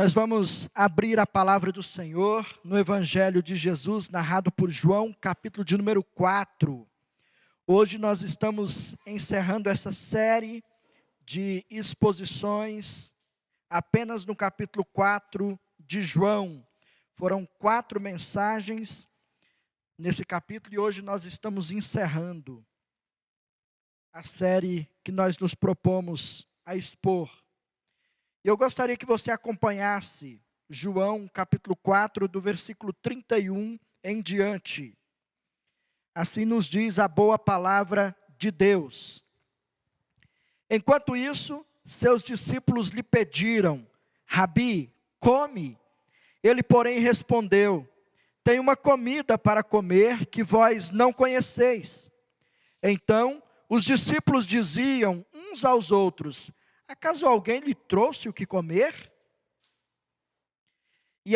Nós vamos abrir a palavra do Senhor no Evangelho de Jesus, narrado por João, capítulo de número 4. Hoje nós estamos encerrando essa série de exposições apenas no capítulo 4 de João. Foram 4 mensagens nesse capítulo e hoje nós estamos encerrando a série que nós nos propomos a expor. Eu gostaria que você acompanhasse João capítulo 4, do versículo 31 em diante. Assim nos diz a boa palavra de Deus. Enquanto isso, seus discípulos lhe pediram: Rabi, come. Ele, porém, respondeu: tenho uma comida para comer que vós não conheceis. Então, os discípulos diziam uns aos outros: acaso alguém lhe trouxe o que comer? E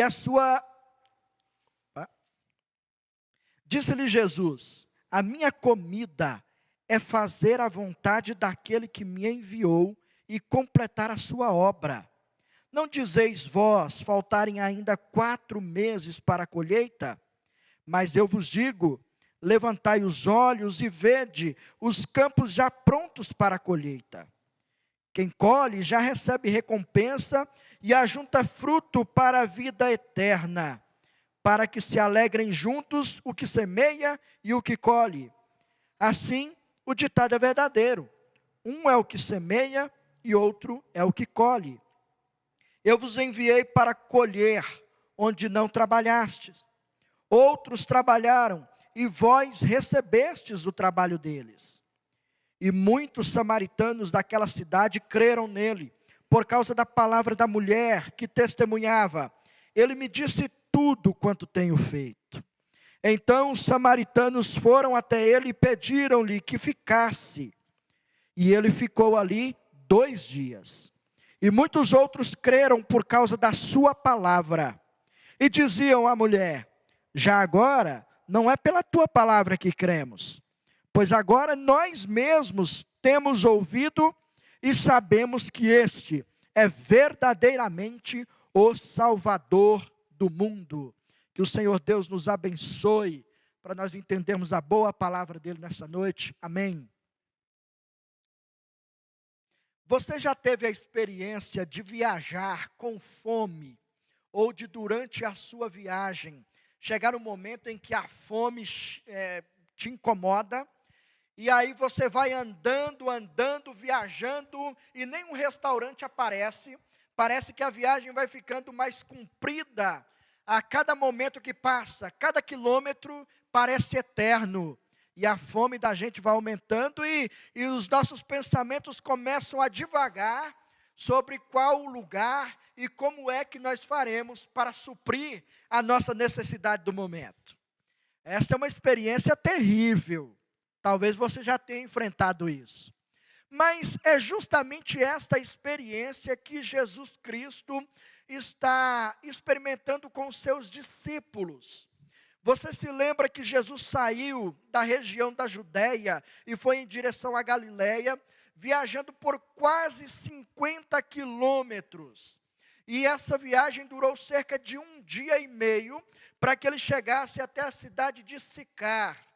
disse-lhe Jesus: a minha comida é fazer a vontade daquele que me enviou e completar a sua obra. Não dizeis vós, faltarem ainda 4 meses para a colheita? Mas eu vos digo, levantai os olhos e vede os campos já prontos para a colheita. Quem colhe já recebe recompensa e ajunta fruto para a vida eterna, para que se alegrem juntos o que semeia e o que colhe. Assim, o ditado é verdadeiro: um é o que semeia e outro é o que colhe. Eu vos enviei para colher onde não trabalhastes. Outros trabalharam e vós recebestes o trabalho deles. E muitos samaritanos daquela cidade creram nele, por causa da palavra da mulher que testemunhava: ele me disse tudo quanto tenho feito. Então os samaritanos foram até ele e pediram-lhe que ficasse. E ele ficou ali 2 dias. E muitos outros creram por causa da sua palavra. E diziam à mulher: já agora, não é pela tua palavra que cremos, pois agora nós mesmos temos ouvido e sabemos que este é verdadeiramente o Salvador do mundo. Que o Senhor Deus nos abençoe, para nós entendermos a boa palavra dele nessa noite. Amém. Você já teve a experiência de viajar com fome, ou de durante a sua viagem, chegar um momento em que a fome te incomoda, e aí você vai andando, viajando, e nenhum restaurante aparece, parece que a viagem vai ficando mais comprida, a cada momento que passa, cada quilômetro parece eterno, e a fome da gente vai aumentando, e os nossos pensamentos começam a divagar sobre qual o lugar e como é que nós faremos para suprir a nossa necessidade do momento. Esta é uma experiência terrível. Talvez você já tenha enfrentado isso. Mas é justamente esta experiência que Jesus Cristo está experimentando com os seus discípulos. Você se lembra que Jesus saiu da região da Judéia e foi em direção à Galileia, viajando por quase 50 quilômetros. E essa viagem durou cerca de 1 dia e meio, para que ele chegasse até a cidade de Sicar.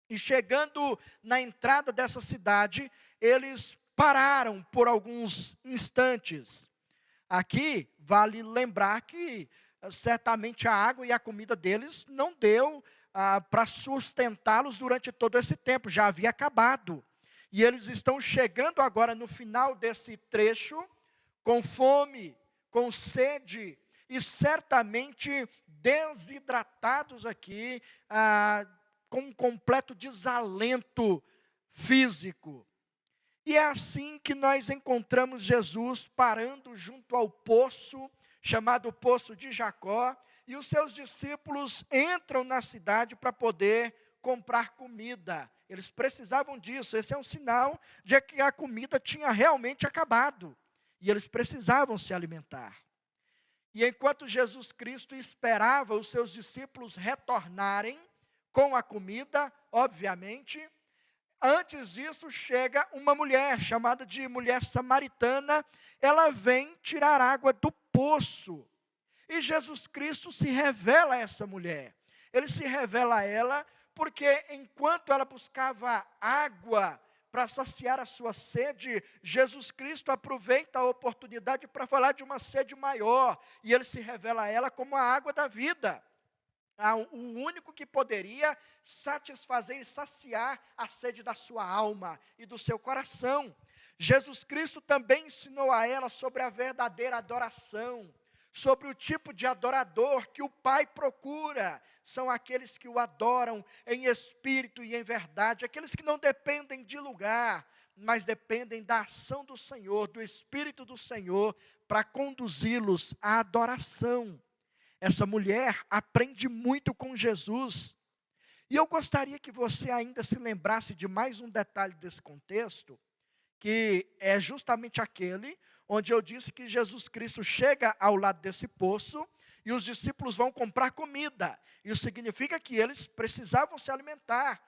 E chegando na entrada dessa cidade, eles pararam por alguns instantes. Aqui, vale lembrar que certamente a água e a comida deles não deu para sustentá-los durante todo esse tempo, já havia acabado. E eles estão chegando agora no final desse trecho, com fome, com sede, e certamente desidratados aqui, com um completo desalento físico. E é assim que nós encontramos Jesus parando junto ao poço, chamado Poço de Jacó, e os seus discípulos entram na cidade para poder comprar comida. Eles precisavam disso, esse é um sinal de que a comida tinha realmente acabado, e eles precisavam se alimentar. E enquanto Jesus Cristo esperava os seus discípulos retornarem com a comida, obviamente, Antes disso, chega uma mulher, chamada de mulher samaritana, ela vem tirar água do poço. E Jesus Cristo se revela a essa mulher. Ele se revela a ela porque enquanto ela buscava água para saciar a sua sede, Jesus Cristo aproveita a oportunidade para falar de uma sede maior. E ele se revela a ela como a água da vida. O único que poderia satisfazer e saciar a sede da sua alma e do seu coração. Jesus Cristo também ensinou a ela sobre a verdadeira adoração, sobre o tipo de adorador que o Pai procura. São aqueles que o adoram em espírito e em verdade, aqueles que não dependem de lugar, mas dependem da ação do Senhor, do Espírito do Senhor, para conduzi-los à adoração. Essa mulher aprende muito com Jesus. E eu gostaria que você ainda se lembrasse de mais um detalhe desse contexto, que é justamente aquele onde eu disse que Jesus Cristo chega ao lado desse poço e os discípulos vão comprar comida. Isso significa que eles precisavam se alimentar,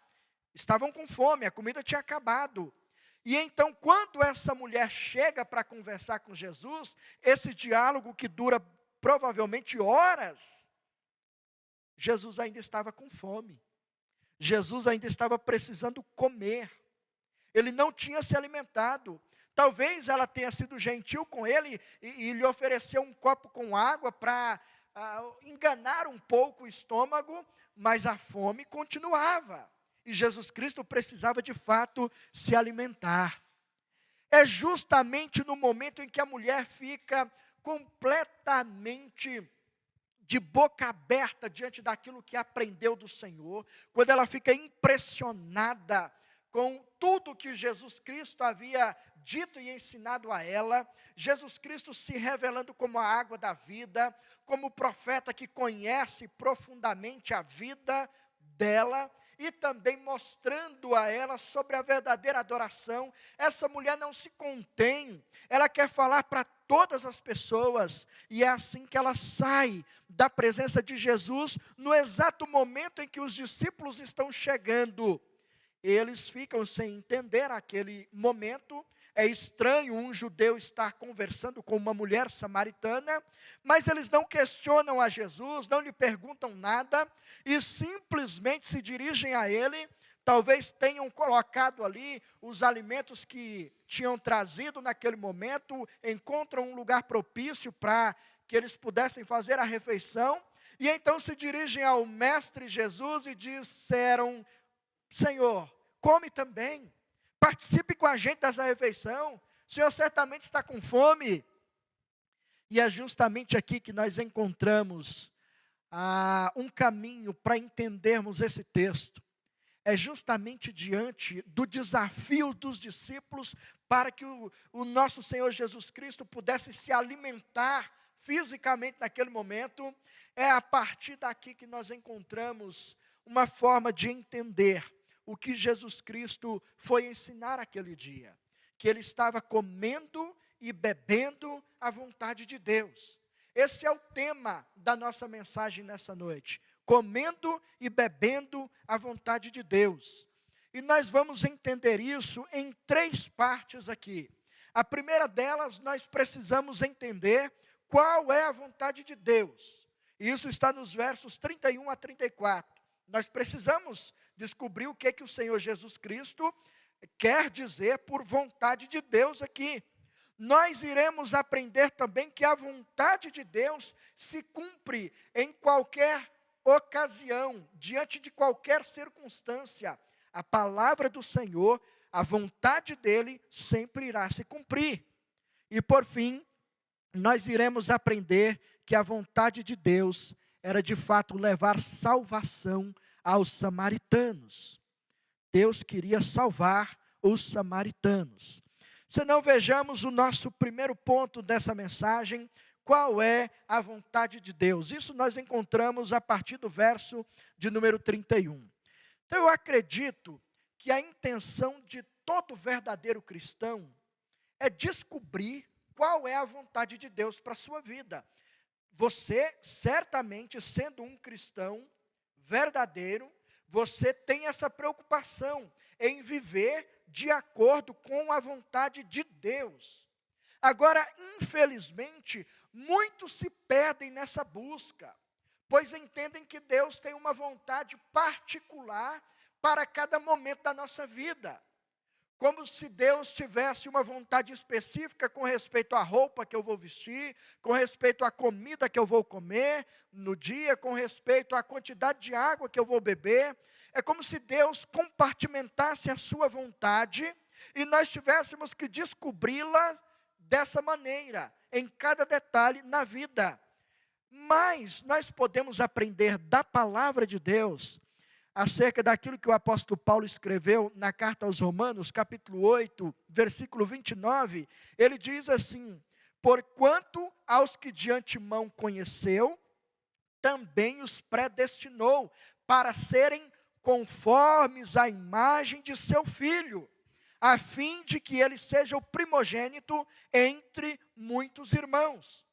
estavam com fome, a comida tinha acabado. E então, quando essa mulher chega para conversar com Jesus, esse diálogo que dura provavelmente horas, Jesus ainda estava com fome. Jesus ainda estava precisando comer. Ele não tinha se alimentado. Talvez ela tenha sido gentil com ele e lhe ofereceu um copo com água para enganar um pouco o estômago, mas a fome continuava. E Jesus Cristo precisava de fato se alimentar. É justamente no momento em que a mulher fica completamente de boca aberta diante daquilo que aprendeu do Senhor, quando ela fica impressionada com tudo que Jesus Cristo havia dito e ensinado a ela, Jesus Cristo se revelando como a água da vida, como o profeta que conhece profundamente a vida dela, e também mostrando a ela sobre a verdadeira adoração. Essa mulher não se contém, ela quer falar para todas as pessoas, e é assim que ela sai da presença de Jesus, no exato momento em que os discípulos estão chegando. Eles ficam sem entender aquele momento. É estranho um judeu estar conversando com uma mulher samaritana, mas eles não questionam a Jesus, não lhe perguntam nada, e simplesmente se dirigem a ele. Talvez tenham colocado ali os alimentos que tinham trazido naquele momento, encontram um lugar propício para que eles pudessem fazer a refeição, e então se dirigem ao mestre Jesus e disseram: Senhor, come também, participe com a gente dessa refeição, o Senhor certamente está com fome. E é justamente aqui que nós encontramos um caminho para entendermos esse texto. É justamente diante do desafio dos discípulos para que o nosso Senhor Jesus Cristo pudesse se alimentar fisicamente naquele momento. É a partir daqui que nós encontramos uma forma de entender o que Jesus Cristo foi ensinar aquele dia, que ele estava comendo e bebendo a vontade de Deus. Esse é o tema da nossa mensagem nessa noite, comendo e bebendo a vontade de Deus. E nós vamos entender isso em 3 partes aqui. A primeira delas, nós precisamos entender qual é a vontade de Deus. E isso está nos versos 31 a 34. Nós precisamos descobrir o que o Senhor Jesus Cristo quer dizer por vontade de Deus aqui. Nós iremos aprender também que a vontade de Deus se cumpre em qualquer ocasião, diante de qualquer circunstância. A palavra do Senhor, a vontade dele sempre irá se cumprir. E por fim, nós iremos aprender que a vontade de Deus era de fato levar salvação aos samaritanos. Deus queria salvar os samaritanos. Se não, vejamos o nosso primeiro ponto dessa mensagem: qual é a vontade de Deus? Isso nós encontramos a partir do verso de número 31. Então eu acredito que a intenção de todo verdadeiro cristão é descobrir qual é a vontade de Deus para a sua vida. Você, certamente, sendo um cristão verdadeiro, você tem essa preocupação em viver de acordo com a vontade de Deus. Agora, infelizmente, muitos se perdem nessa busca, pois entendem que Deus tem uma vontade particular para cada momento da nossa vida. Como se Deus tivesse uma vontade específica com respeito à roupa que eu vou vestir, com respeito à comida que eu vou comer no dia, com respeito à quantidade de água que eu vou beber. É como se Deus compartimentasse a sua vontade e nós tivéssemos que descobri-la dessa maneira, em cada detalhe na vida. Mas nós podemos aprender da palavra de Deus acerca daquilo que o apóstolo Paulo escreveu na carta aos Romanos, capítulo 8, versículo 29, ele diz assim: porquanto aos que de antemão conheceu, também os predestinou para serem conformes à imagem de seu Filho, a fim de que ele seja o primogênito entre muitos irmãos.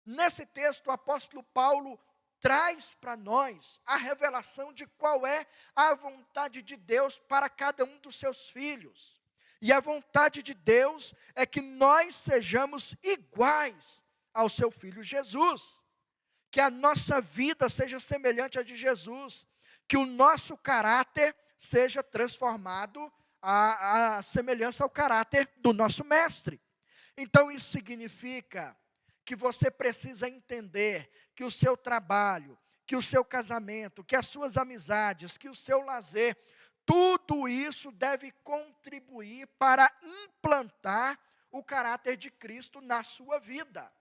Nesse texto, o apóstolo Paulo traz para nós a revelação de qual é a vontade de Deus para cada um dos seus filhos. E a vontade de Deus é que nós sejamos iguais ao seu Filho Jesus. Que a nossa vida seja semelhante à de Jesus. Que o nosso caráter seja transformado à semelhança ao caráter do nosso Mestre. Então isso significa que você precisa entender que o seu trabalho, que o seu casamento, que as suas amizades, que o seu lazer, tudo isso deve contribuir para implantar o caráter de Cristo na sua vida.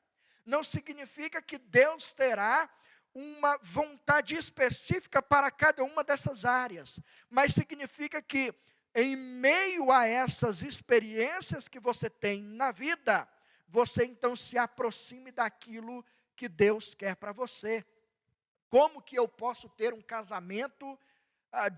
Não significa que Deus terá uma vontade específica para cada uma dessas áreas, mas significa que em meio a essas experiências que você tem na vida, você então se aproxime daquilo que Deus quer para você. Como que eu posso ter um casamento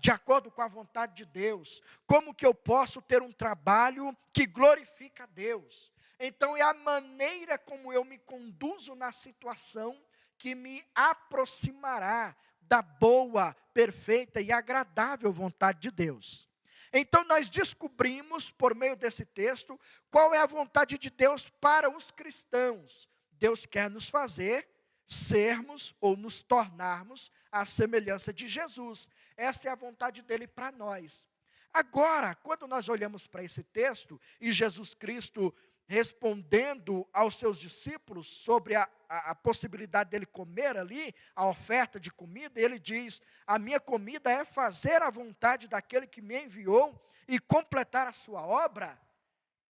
de acordo com a vontade de Deus? Como que eu posso ter um trabalho que glorifica a Deus? Então é a maneira como eu me conduzo na situação que me aproximará da boa, perfeita e agradável vontade de Deus. Então nós descobrimos, por meio desse texto, qual é a vontade de Deus para os cristãos. Deus quer nos fazer sermos ou nos tornarmos à semelhança de Jesus. Essa é a vontade dele para nós. Agora, quando nós olhamos para esse texto, e Jesus Cristo respondendo aos seus discípulos sobre a possibilidade dele comer ali, a oferta de comida, ele diz: a minha comida é fazer a vontade daquele que me enviou e completar a sua obra.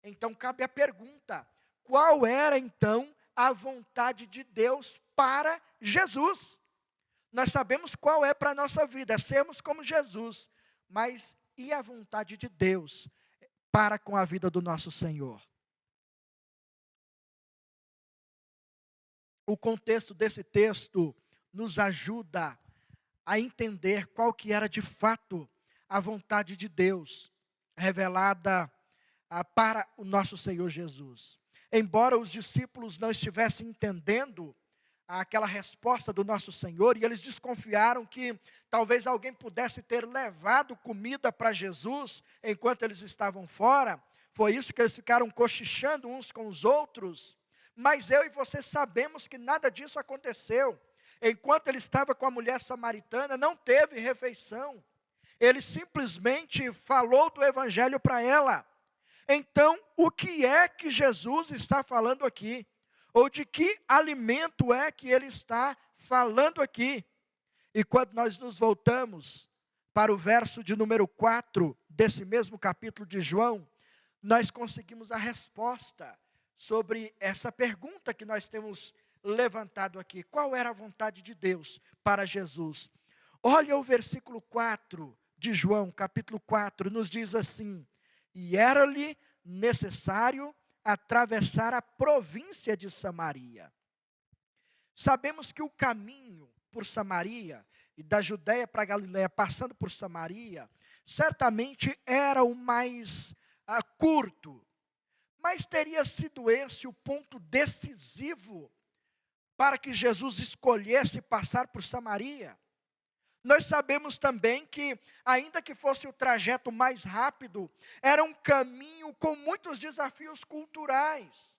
Então cabe a pergunta: qual era então a vontade de Deus para Jesus? Nós sabemos qual é para a nossa vida, é sermos como Jesus, mas e a vontade de Deus para com a vida do nosso Senhor? O contexto desse texto nos ajuda a entender qual que era de fato a vontade de Deus revelada para o nosso Senhor Jesus. Embora os discípulos não estivessem entendendo aquela resposta do nosso Senhor, e eles desconfiaram que talvez alguém pudesse ter levado comida para Jesus enquanto eles estavam fora, foi isso que eles ficaram cochichando uns com os outros. Mas eu e você sabemos que nada disso aconteceu. Enquanto ele estava com a mulher samaritana, não teve refeição. Ele simplesmente falou do evangelho para ela. Então, o que é que Jesus está falando aqui? Ou de que alimento é que ele está falando aqui? E quando nós nos voltamos para o verso de número 4 desse mesmo capítulo de João, nós conseguimos a resposta sobre essa pergunta que nós temos levantado aqui. Qual era a vontade de Deus para Jesus? Olha o versículo 4 de João, capítulo 4, nos diz assim: e era-lhe necessário atravessar a província de Samaria. Sabemos que o caminho por Samaria, e da Judéia para Galiléia, passando por Samaria, certamente era o mais curto. Mas teria sido esse o ponto decisivo para que Jesus escolhesse passar por Samaria? Nós sabemos também que, ainda que fosse o trajeto mais rápido, era um caminho com muitos desafios culturais.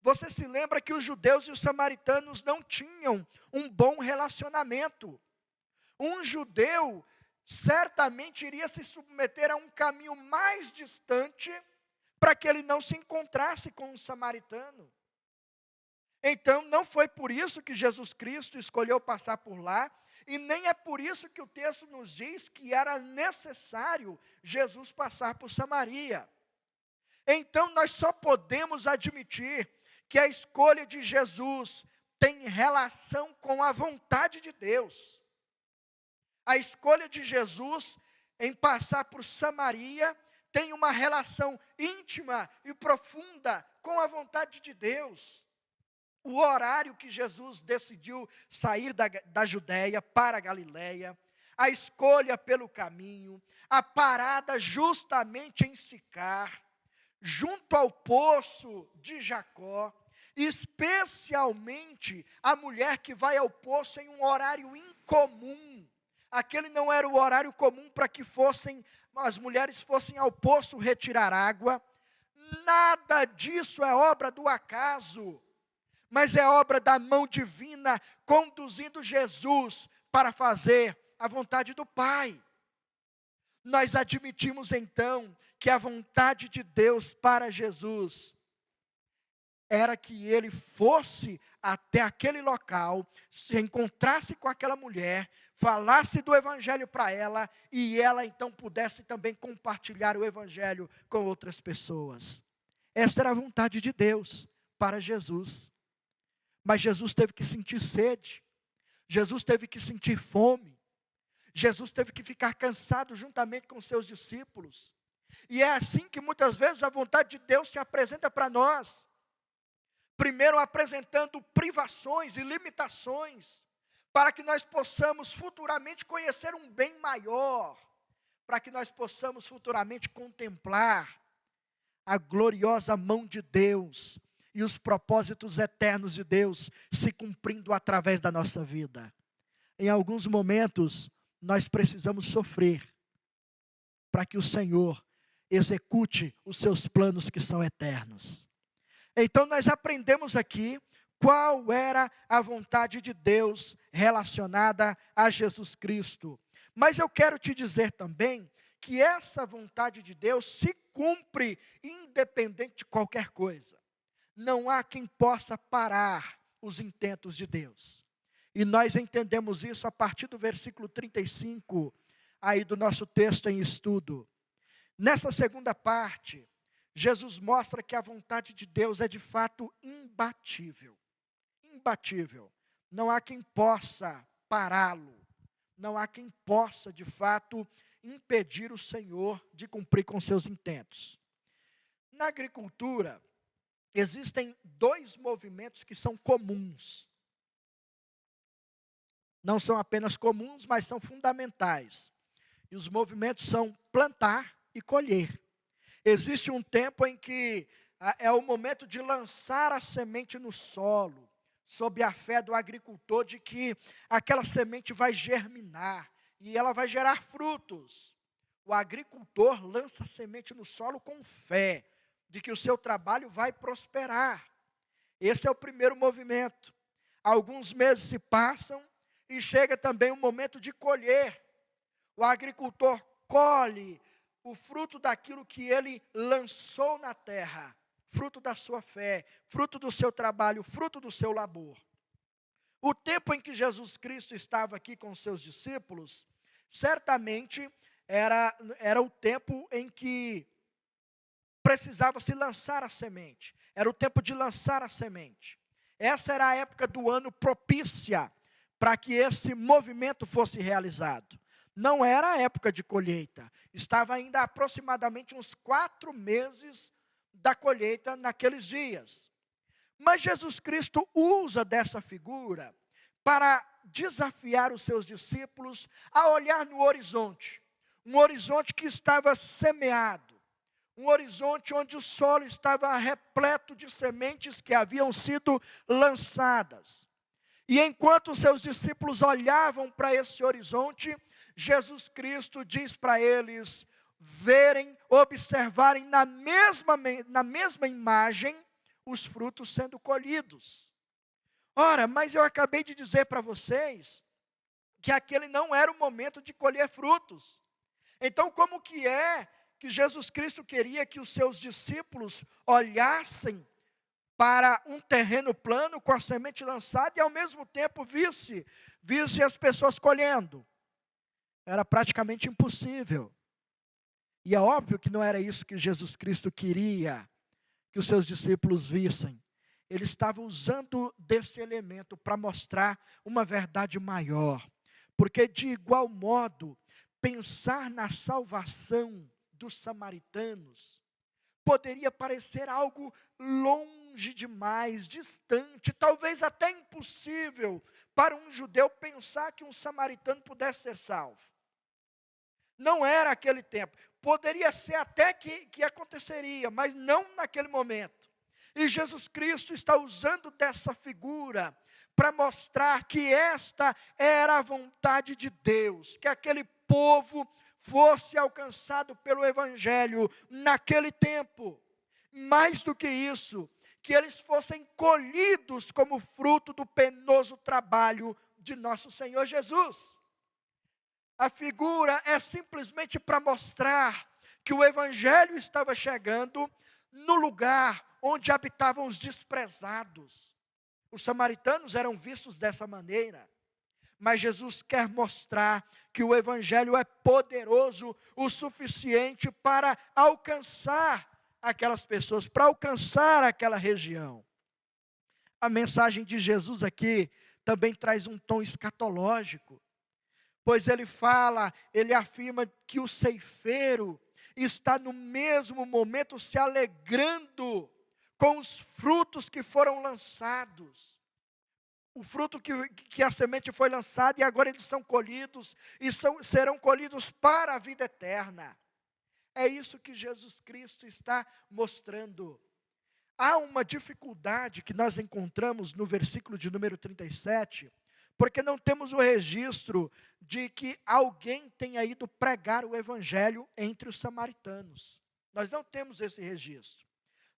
Você se lembra que os judeus e os samaritanos não tinham um bom relacionamento. Um judeu certamente iria se submeter a um caminho mais distante para que ele não se encontrasse com um samaritano. Então, não foi por isso que Jesus Cristo escolheu passar por lá, e nem é por isso que o texto nos diz que era necessário Jesus passar por Samaria. Então, nós só podemos admitir que a escolha de Jesus tem relação com a vontade de Deus. A escolha de Jesus em passar por Samaria tem uma relação íntima e profunda com a vontade de Deus. O horário que Jesus decidiu sair da Judéia para a Galiléia, a escolha pelo caminho, a parada justamente em Sicar, junto ao poço de Jacó, especialmente a mulher que vai ao poço em um horário incomum. Aquele não era o horário comum para que as mulheres fossem ao poço retirar água. Nada disso é obra do acaso, mas é obra da mão divina, conduzindo Jesus para fazer a vontade do Pai. Nós admitimos então que a vontade de Deus para Jesus era que ele fosse até aquele local, se encontrasse com aquela mulher, falasse do evangelho para ela, e ela então pudesse também compartilhar o evangelho com outras pessoas. Esta era a vontade de Deus para Jesus. Mas Jesus teve que sentir sede, Jesus teve que sentir fome, Jesus teve que ficar cansado juntamente com seus discípulos. E é assim que muitas vezes a vontade de Deus se apresenta para nós. Primeiro apresentando privações e limitações, para que nós possamos futuramente conhecer um bem maior, para que nós possamos futuramente contemplar a gloriosa mão de Deus e os propósitos eternos de Deus se cumprindo através da nossa vida. Em alguns momentos, nós precisamos sofrer, para que o Senhor execute os seus planos que são eternos. Então nós aprendemos aqui qual era a vontade de Deus relacionada a Jesus Cristo. Mas eu quero te dizer também que essa vontade de Deus se cumpre independente de qualquer coisa. Não há quem possa parar os intentos de Deus. E nós entendemos isso a partir do versículo 35, aí do nosso texto em estudo. Nessa segunda parte, Jesus mostra que a vontade de Deus é de fato imbatível. Imbatível. Não há quem possa pará-lo. Não há quem possa, de fato, impedir o Senhor de cumprir com seus intentos. Na agricultura, existem dois movimentos que são comuns. Não são apenas comuns, mas são fundamentais. E os movimentos são plantar e colher. Existe um tempo em que é o momento de lançar a semente no solo, sob a fé do agricultor de que aquela semente vai germinar e ela vai gerar frutos. O agricultor lança a semente no solo com fé de que o seu trabalho vai prosperar. Esse é o primeiro movimento. Alguns meses se passam e chega também o momento de colher. O agricultor colhe o fruto daquilo que ele lançou na terra, fruto da sua fé, fruto do seu trabalho, fruto do seu labor. O tempo em que Jesus Cristo estava aqui com os seus discípulos, certamente era o tempo em que precisava se lançar a semente. Era o tempo de lançar a semente. Essa era a época do ano propícia para que esse movimento fosse realizado. Não era a época de colheita. Estava ainda aproximadamente uns 4 meses da colheita naqueles dias. Mas Jesus Cristo usa dessa figura para desafiar os seus discípulos a olhar no horizonte. Um horizonte que estava semeado. Um horizonte onde o solo estava repleto de sementes que haviam sido lançadas. E enquanto os seus discípulos olhavam para esse horizonte, Jesus Cristo diz para eles verem, observarem na mesma imagem os frutos sendo colhidos. Ora, mas eu acabei de dizer para vocês que aquele não era o momento de colher frutos. Então, como que é que Jesus Cristo queria que os seus discípulos olhassem para um terreno plano com a semente lançada e ao mesmo tempo visse as pessoas colhendo? Era praticamente impossível. E é óbvio que não era isso que Jesus Cristo queria que os seus discípulos vissem. Ele estava usando desse elemento para mostrar uma verdade maior. Porque de igual modo, pensar na salvação dos samaritanos poderia parecer algo longe demais, distante, talvez até impossível para um judeu pensar que um samaritano pudesse ser salvo. Não era aquele tempo. Poderia ser até que aconteceria, mas não naquele momento. E Jesus Cristo está usando dessa figura para mostrar que esta era a vontade de Deus, que aquele povo fosse alcançado pelo Evangelho naquele tempo. Mais do que isso, que eles fossem colhidos como fruto do penoso trabalho de nosso Senhor Jesus. A figura é simplesmente para mostrar que o Evangelho estava chegando no lugar onde habitavam os desprezados. Os samaritanos eram vistos dessa maneira. Mas Jesus quer mostrar que o Evangelho é poderoso o suficiente para alcançar aquelas pessoas, para alcançar aquela região. A mensagem de Jesus aqui também traz um tom escatológico, pois ele afirma que o ceifeiro está no mesmo momento se alegrando com os frutos que foram lançados. O fruto que a semente foi lançada e agora eles são colhidos e serão colhidos para a vida eterna. É isso que Jesus Cristo está mostrando. Há uma dificuldade que nós encontramos no versículo de número 37, porque não temos o registro de que alguém tenha ido pregar o evangelho entre os samaritanos. Nós não temos esse registro.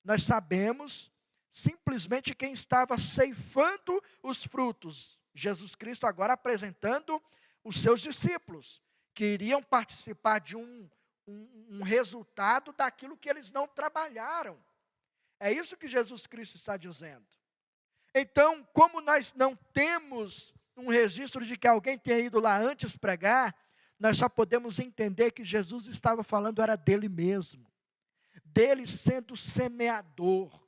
Nós sabemos simplesmente quem estava ceifando os frutos. Jesus Cristo agora apresentando os seus discípulos, que iriam participar de um resultado daquilo que eles não trabalharam. É isso que Jesus Cristo está dizendo. Então, como nós não temos um registro de que alguém tenha ido lá antes pregar, nós só podemos entender que Jesus estava falando era dele mesmo. Dele sendo semeador.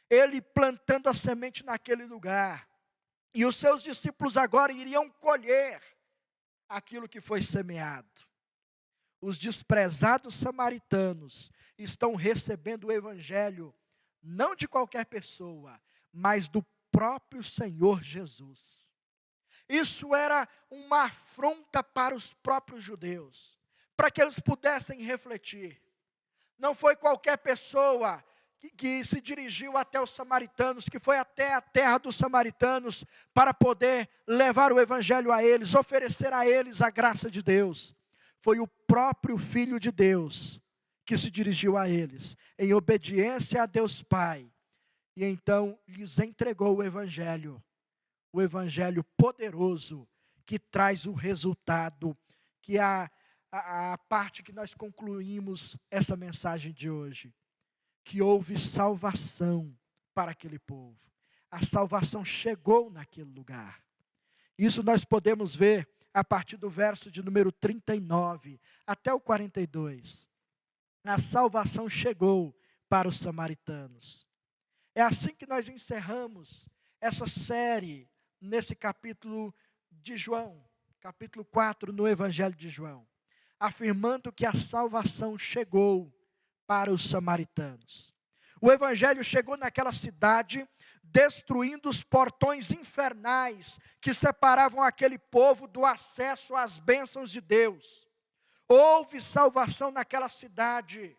Ele plantando a semente naquele lugar. E os seus discípulos agora iriam colher aquilo que foi semeado. Os desprezados samaritanos estão recebendo o evangelho, não de qualquer pessoa, mas do próprio Senhor Jesus. Isso era uma afronta para os próprios judeus, para que eles pudessem refletir. Não foi qualquer pessoa que se dirigiu até os samaritanos, que foi até a terra dos samaritanos, para poder levar o evangelho a eles, oferecer a eles a graça de Deus. Foi o próprio Filho de Deus que se dirigiu a eles, em obediência a Deus Pai, e então lhes entregou o evangelho poderoso, que traz o resultado, que é a parte que nós concluímos essa mensagem de hoje, que houve salvação para aquele povo. A salvação chegou naquele lugar. Isso nós podemos ver a partir do verso de número 39 até o 42. A salvação chegou para os samaritanos. É assim que nós encerramos essa série nesse capítulo de João, capítulo 4 no Evangelho de João, afirmando que a salvação chegou para os samaritanos. O evangelho chegou naquela cidade, destruindo os portões infernais que separavam aquele povo do acesso às bênçãos de Deus. Houve salvação naquela cidade,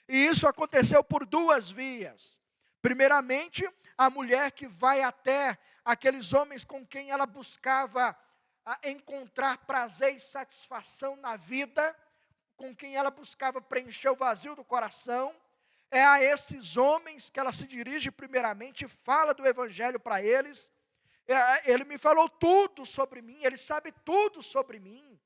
e isso aconteceu por duas vias. Primeiramente, a mulher que vai até aqueles homens com quem ela buscava encontrar prazer e satisfação na vida, com quem ela buscava preencher o vazio do coração. É a esses homens que ela se dirige primeiramente, fala do evangelho para eles. Ele me falou tudo sobre mim, ele sabe tudo sobre mim.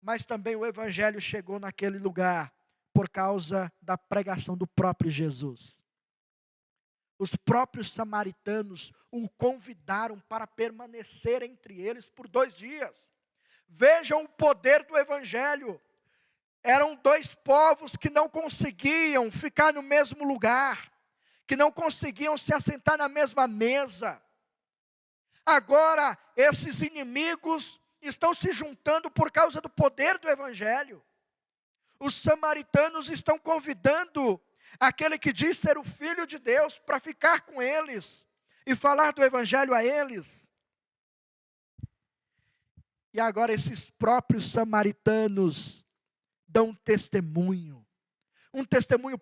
Mas também o evangelho chegou naquele lugar por causa da pregação do próprio Jesus. Os próprios samaritanos o convidaram para permanecer entre eles por 2 dias. Vejam o poder do evangelho. Eram 2 povos que não conseguiam ficar no mesmo lugar, que não conseguiam se assentar na mesma mesa. Agora, esses inimigos estão se juntando por causa do poder do evangelho. Os samaritanos estão convidando aquele que diz ser o Filho de Deus para ficar com eles e falar do evangelho a eles. E agora esses próprios samaritanos dão um testemunho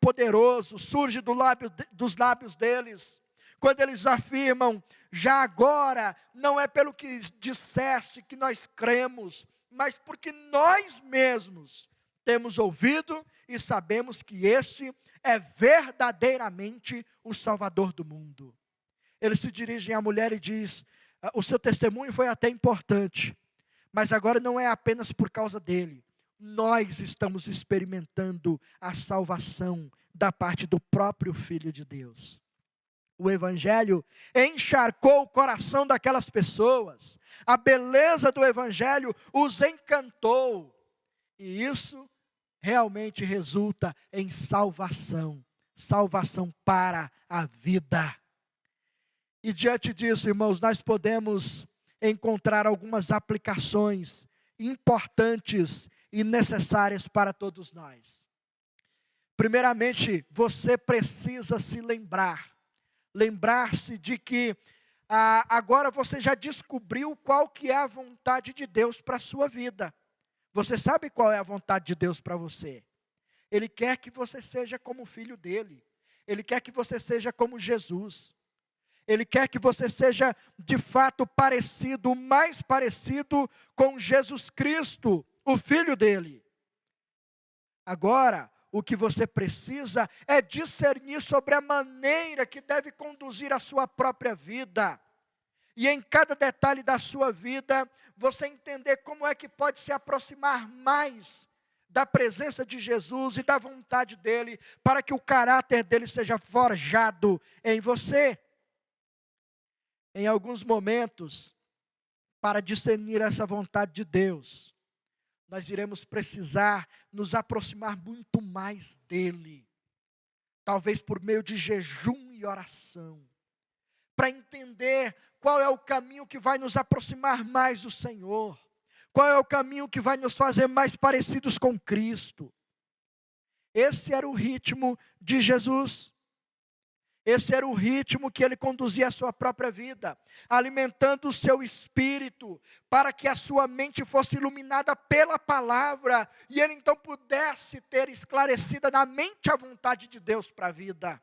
poderoso, surge dos lábios deles, quando eles afirmam: já agora, não é pelo que disseste que nós cremos, mas porque nós mesmos temos ouvido e sabemos que este é verdadeiramente o Salvador do mundo. Eles se dirigem à mulher e diz: o seu testemunho foi até importante, mas agora não é apenas por causa dele. Nós estamos experimentando a salvação da parte do próprio Filho de Deus. O evangelho encharcou o coração daquelas pessoas. A beleza do evangelho os encantou. E isso realmente resulta em salvação. Salvação para a vida. E diante disso, irmãos, nós podemos encontrar algumas aplicações importantes e necessárias para todos nós. Primeiramente, você precisa se lembrar-se de que agora você já descobriu qual que é a vontade de Deus para a sua vida. Você sabe qual é a vontade de Deus para você? Ele quer que você seja como o filho dele. Ele quer que você seja como Jesus. Ele quer que você seja de fato parecido, o mais parecido com Jesus Cristo, o Filho dele. Agora, o que você precisa é discernir sobre a maneira que deve conduzir a sua própria vida. E em cada detalhe da sua vida, você entender como é que pode se aproximar mais da presença de Jesus e da vontade dele, para que o caráter dele seja forjado em você. Em alguns momentos, para discernir essa vontade de Deus, nós iremos precisar nos aproximar muito mais dele. Talvez por meio de jejum e oração. Para entender qual é o caminho que vai nos aproximar mais do Senhor. Qual é o caminho que vai nos fazer mais parecidos com Cristo. Esse era o ritmo de Jesus. Esse era o ritmo que ele conduzia a sua própria vida, alimentando o seu espírito, para que a sua mente fosse iluminada pela palavra, e ele então pudesse ter esclarecida na mente a vontade de Deus para a vida.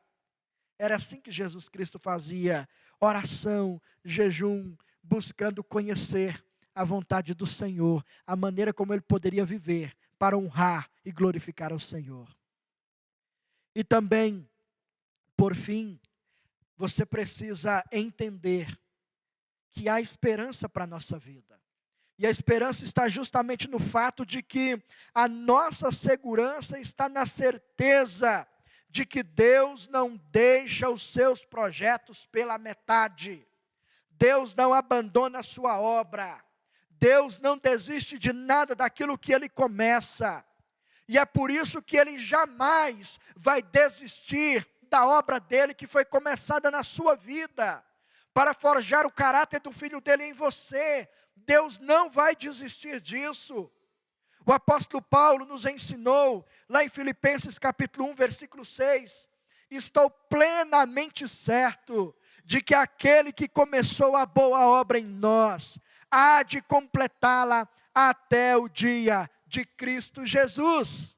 Era assim que Jesus Cristo fazia, oração, jejum, buscando conhecer a vontade do Senhor, a maneira como ele poderia viver, para honrar e glorificar ao Senhor. E também, por fim, você precisa entender que há esperança para a nossa vida. E a esperança está justamente no fato de que a nossa segurança está na certeza de que Deus não deixa os seus projetos pela metade. Deus não abandona a sua obra. Deus não desiste de nada daquilo que Ele começa. E é por isso que Ele jamais vai desistir da obra dele que foi começada na sua vida, para forjar o caráter do Filho dele em você. Deus não vai desistir disso. O apóstolo Paulo nos ensinou, lá em Filipenses capítulo 1, versículo 6, estou plenamente certo de que aquele que começou a boa obra em nós, há de completá-la até o dia de Cristo Jesus.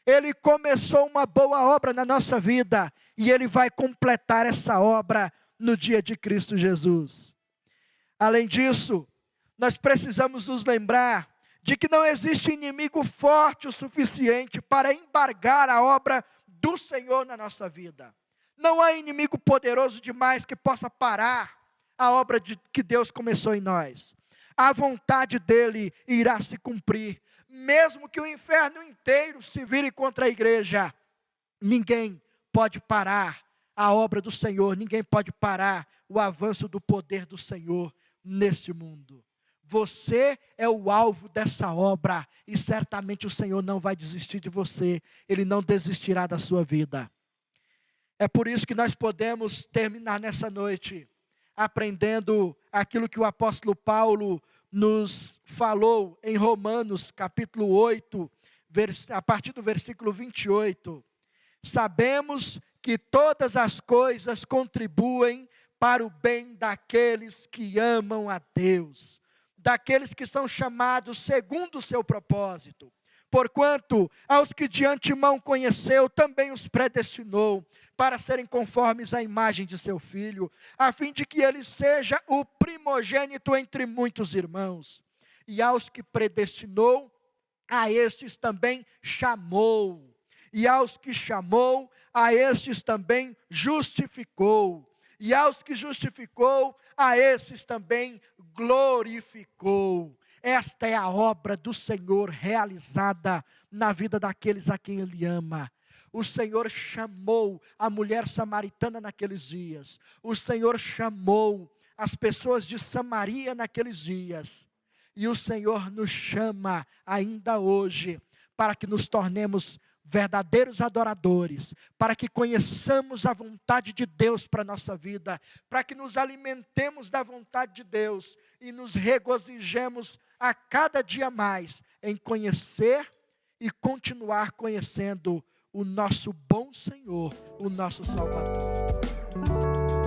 Ele começou uma boa obra na nossa vida e Ele vai completar essa obra no dia de Cristo Jesus. Além disso, nós precisamos nos lembrar de que não existe inimigo forte o suficiente para embargar a obra do Senhor na nossa vida. Não há inimigo poderoso demais que possa parar a obra que Deus começou em nós. A vontade dele irá se cumprir, mesmo que o inferno inteiro se vire contra a igreja. Ninguém pode parar a obra do Senhor, ninguém pode parar o avanço do poder do Senhor neste mundo. Você é o alvo dessa obra e certamente o Senhor não vai desistir de você, Ele não desistirá da sua vida. É por isso que nós podemos terminar nessa noite aprendendo aquilo que o apóstolo Paulo nos falou em Romanos capítulo 8, a partir do versículo 28. Sabemos que todas as coisas contribuem para o bem daqueles que amam a Deus, daqueles que são chamados segundo o seu propósito. Porquanto aos que de antemão conheceu, também os predestinou, para serem conformes à imagem de seu Filho, a fim de que ele seja o primogênito entre muitos irmãos. E aos que predestinou, a estes também chamou. E aos que chamou, a estes também justificou. E aos que justificou, a esses também glorificou. Esta é a obra do Senhor realizada na vida daqueles a quem Ele ama. O Senhor chamou a mulher samaritana naqueles dias. O Senhor chamou as pessoas de Samaria naqueles dias. E o Senhor nos chama ainda hoje para que nos tornemos verdadeiros adoradores, para que conheçamos a vontade de Deus para a nossa vida, para que nos alimentemos da vontade de Deus e nos regozijemos a cada dia mais em conhecer e continuar conhecendo o nosso bom Senhor, o nosso Salvador.